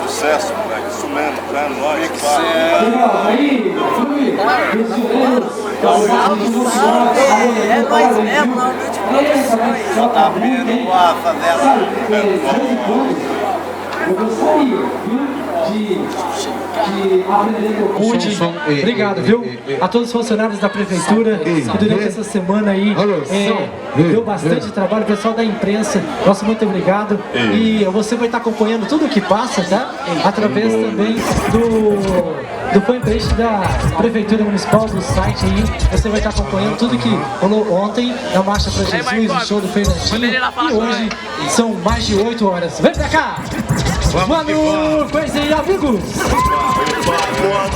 Sucesso, moleque. Isso mesmo, tá? Nós, Legal, aí, Fui, prisioneiros, É nóis mesmo, não de só tá abrindo a favela. Eu gostaria, viu, de aprender meu curso. Obrigado, viu, a todos os funcionários da prefeitura que durante essa semana aí deu bastante trabalho, o pessoal da imprensa, nosso muito obrigado. E você vai estar acompanhando tudo o que passa, tá? Através também do fanpage da Prefeitura Municipal, do site aí, você vai estar acompanhando tudo que rolou ontem na Marcha para Jesus, o show do Fernandinho, e hoje são mais de 8 horas. Vem pra cá! Mano, conhece amigos! Boa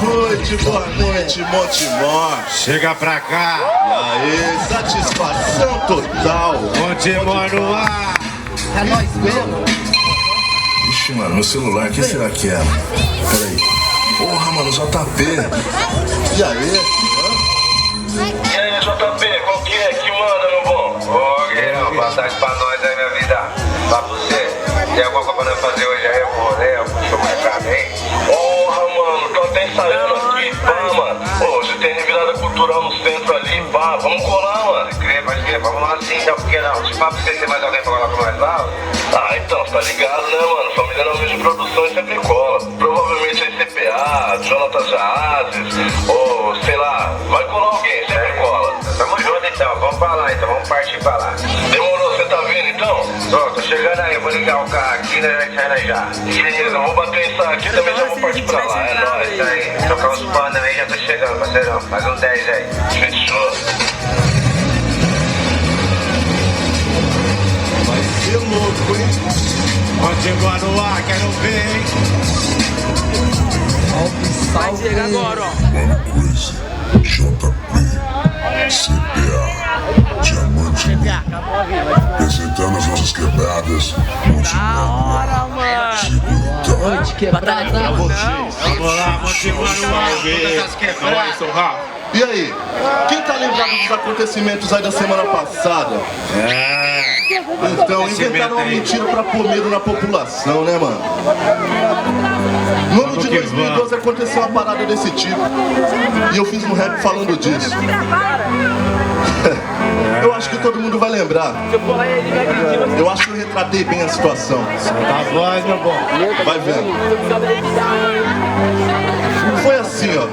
noite, Montemor. Chega pra cá! E aí, satisfação total. Montemor no ar! É nóis mesmo. Ixi, mano, meu celular, o que será que é? Peraí. Porra, mano, JP. E aí? E aí, JP, qual que é que manda, meu bom? Ô, Guilherme, boa tarde pra nós aí, minha vida. Pra você. Tem alguma coisa pra nós fazer hoje aí, pô, né? Puxa mais pra mim. Porra, mano, tô até ensaiando aqui, pá, mano. Pô, você tem revirada cultural no centro ali, pá. Vamos colar, mano. Pode crer, vamos lá sim, então, porque não. Se pá, você tem mais alguém pra colar com nós lá? Ah, então, você tá ligado, né, mano? Família Não Vejo Produções sempre cola. Provavelmente aí CPA, Jonathan Jaazes, ou sei lá, vai colar alguém, sempre cola. Tamo junto então, vamos pra lá então, vamos partir pra lá. Demorou, você tá vindo então? Tô chegando aí, eu vou ligar o carro aqui, né, vai sair já. Beleza, vamos bater isso aqui também, já vou partir pra lá, é nóis, tá aí. Trocar uns panos aí, já tô chegando, parceirão, faz um 10 aí. Fechou. Vai ser louco, hein? Montemor no ar, quero ver, hein? Vai chegar agora, ó. JP, CPA, Diamante, apresentando as nossas quebradas, Montemor, Noite quebrada. Vamos lá, Montemor no ar, todas as quebradas. E aí, quem tá lembrado dos acontecimentos aí da semana passada? Então, inventaram uma mentira pra pôr medo na população, né, mano? No ano de 2012 aconteceu uma parada desse tipo. E eu fiz um rap falando disso. Eu acho que todo mundo vai lembrar. Eu acho que eu retratei bem a situação. Tá voz, meu bom. Vai vendo. Foi assim, ó.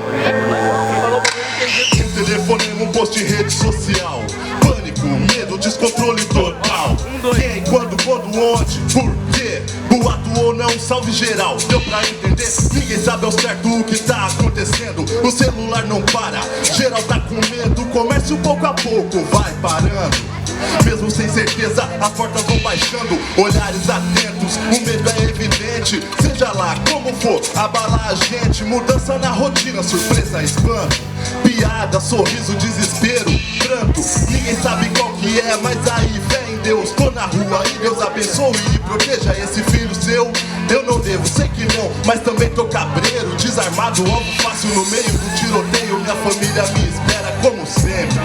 Um telefonema, um post de rede social. Pânico, medo, descontrole total. Quem, quando, onde, por quê? Boato ou não, salve geral. Deu pra entender? Ninguém sabe ao certo o que tá acontecendo. O celular não para, geral tá com medo. O comércio pouco a pouco vai parando. Mesmo sem certeza, as portas vão baixando. Olhares atentos, o medo é evidente. Seja lá como for, abala a gente. Mudança na rotina, surpresa, espanto. Piada, sorriso, desespero, pranto. Ninguém sabe qual que é, mas aí fé em Deus. Tô na rua e Deus abençoe e proteja esse filho seu. Eu não devo, sei que não, mas também tô cabreiro. Desarmado, alvo fácil no meio do tiroteio. Minha família me espera como sempre.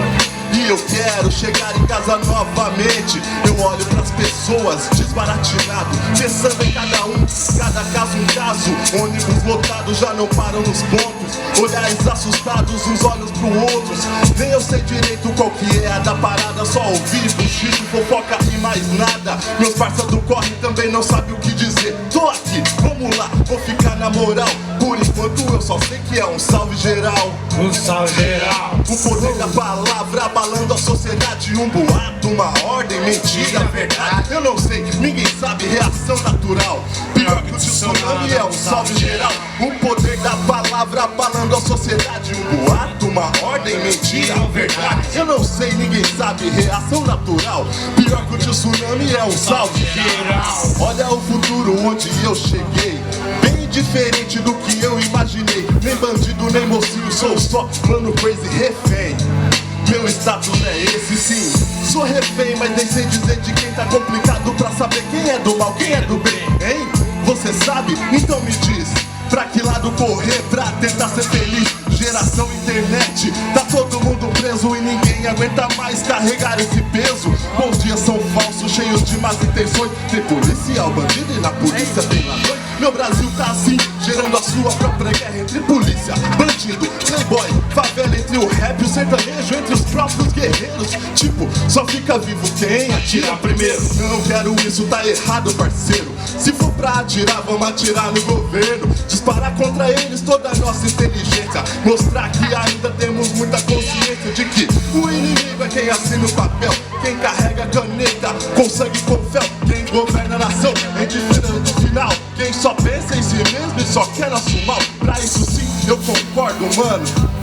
E eu quero chegar em casa novamente. Eu olho pras pessoas desbaratinado, pensando em cada um, cada caso um caso. Ônibus lotados já não param nos pontos. Olhares assustados, uns olhos pro outros. Nem eu sei direito qual que é a da parada. Só ouvi buchicho, fofoca e mais nada. Meus parceiros do corre também não sabem o que dizer. Tô aqui, vamos lá, vou ficar na moral. Por enquanto eu só sei que é um salve geral. Um salve geral. O poder da palavra abalando a sociedade. Um boato, uma ordem, mentira, verdade. Eu não sei, ninguém sabe, reação natural. Pior que o tsunami é um salve geral. O poder da palavra abalando a sociedade. Um boato, uma ordem, mentira, verdade. Eu não sei, ninguém sabe, reação natural. Pior que o tsunami é um salve geral. Olha o futuro onde eu cheguei, bem diferente do que eu imaginei. Nem bandido, nem mocinho, sou só mano crazy refém. Meu status é esse sim, sou refém, mas nem sei dizer de quem tá complicado pra saber quem é do mal, quem é do bem, hein? Você sabe? Então me diz, Pra que lado correr pra tentar ser feliz? Geração internet, tá todo mundo preso e ninguém aguenta mais carregar esse peso. Bons dias são falsos, cheios de más intenções. Tem policial, bandido e na polícia tem ladrões. Meu Brasil tá assim, gerando a sua própria guerra entre polícia, bandido, playboy, favela, entre o rap e o sertanejo, entre os próprios guerreiros. Tipo, só fica vivo quem atira primeiro. Não quero isso, tá errado, parceiro. Se for pra atirar, vamos atirar no governo. Disparar contra eles toda a nossa inteligência. Mostrar que ainda temos muita consciência de que o inimigo é quem assina o papel, quem carrega a caneta com sangue e com fel. Quem governa a nação é indiferente do final. Quem só pensa em si mesmo e só quer nosso mal. Pra isso sim, eu concordo, mano.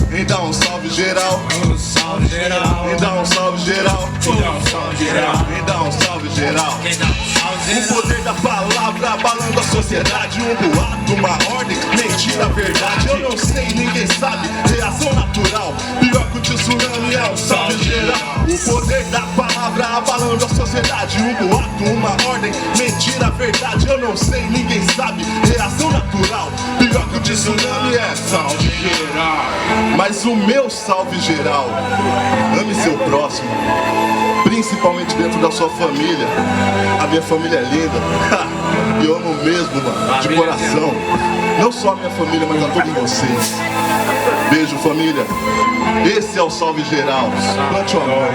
Me dá um salve geral. Um salve geral. Me dá um salve geral. Me dá um salve geral. Me dá um salve geral. Quem dá um salve O geral? poder da palavra abalando a sociedade. Um boato, uma ordem, mentira, verdade. Eu não sei, ninguém sabe, reação natural. Pior que o tsunami é um salve geral. O poder da palavra abalando a sociedade. Um boato, uma ordem, mentira, verdade. Eu não sei, ninguém sabe, reação natural. Pior que o tsunami é salve geral. Mas o meu salve geral, ame seu próximo, principalmente dentro da sua família. A minha família é linda, e eu amo mesmo, mano, de coração. Não só a minha família, mas a todos vocês. Beijo, família. Esse é o salve geral. Plante o amor.